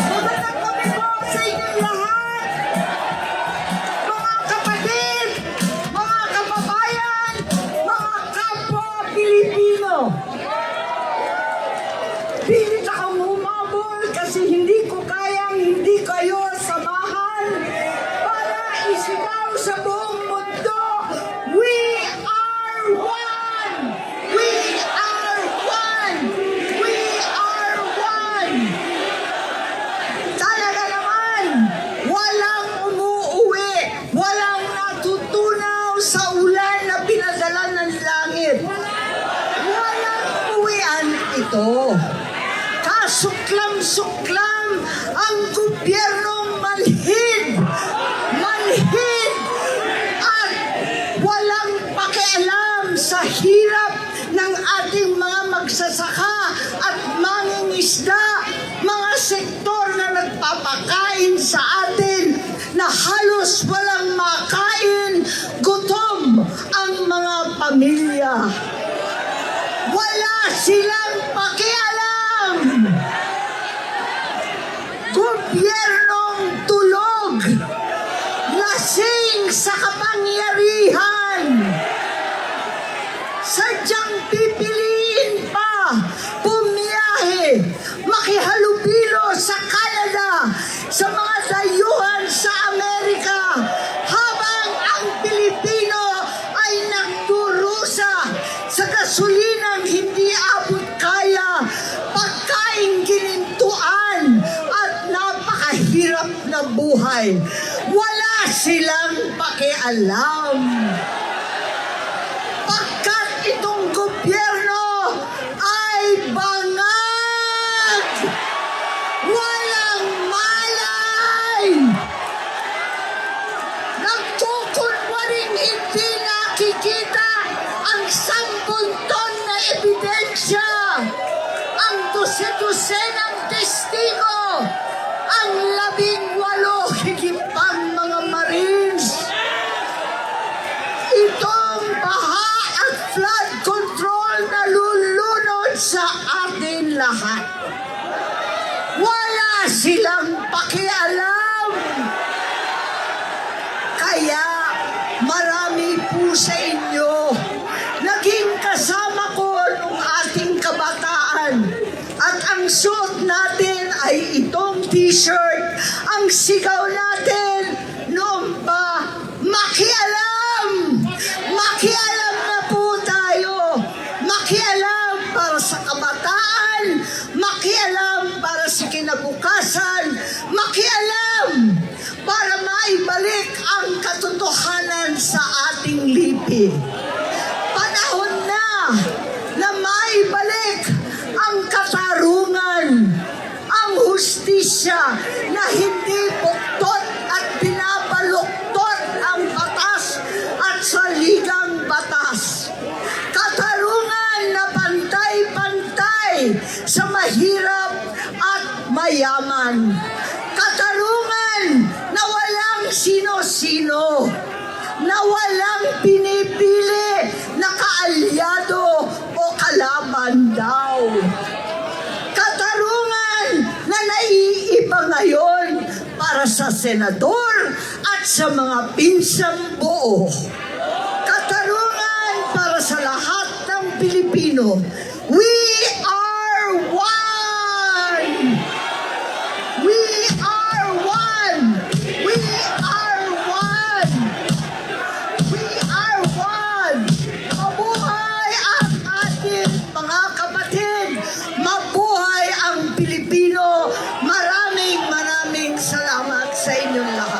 Magandang gabi po sa inyong lahat, mga kapatid, mga kababayan, mga kapwa Pilipino. Pilit akong humabol kasi hindi ko kayang hindi kayo samahan para isigaw sa buong mundo, we are one! We are one! We are one! Talaga naman, walang umuuwi, walang natutunaw sa ulan na pinadala ng langit. Walang uwian ito. Kasuklam-suklam ang gobyernong manhid at walang pakialam sa hirap ng ating mga magsasaka at mangingisda, mga sektor na nagpapakain sa atin na halos walang makain, gutom ang mga pamilya. Wala silang pakialam. Gobyernong tulog, lasing sa kapangyarihan. Sadyang pipiliin pa bumiyahe, makihalubilo sa Canada, sa mga dayuhan sa Amerika, habang ang Pilipino ay nagdurusa sa gasulinang hindi abot kaya, pagkain ginintuan at napakahirap na buhay. Wala silang pakialam. Pagkat itong gobyerno ay bangag, walang malay, nagkukunwaring hindi nakikita ang 10 ton na ebidensya, ang 12 testigo, ang 18 higit pang mga Marines. Itong baha at flood control na lulunod sa atin lahat. Wala silang pakialam. Kaya marami po sa inyo naging kasama ko nung ating kabataan. At ang suot natin ay itong t-shirt. Ang sigaw natin noon pa, makialam! Makialam na po tayo. Makialam para sa kabataan. Makialam para sa kinabukasan. Makialam para maibalik ang katotohanan sa ating lipi. Panahon na maibalik ang katarungan, ang hustisya na hindi puktot at binabaluktot ang batas at saligang batas. Katarungan na pantay-pantay sa mahirap at mayaman. Katarungan na walang sino-sino, na walang pinipili na kaalyado o kalaban daw. Katarungan na naiiba ngayon para sa senador at sa mga pinsang buo. Katarungan para sa lahat ng Pilipino. We are one! We are one! We are one! We are one! Mabuhay ang ating mga kapatid! Mabuhay ang Pilipino! Maraming salamat sa inyong lahat!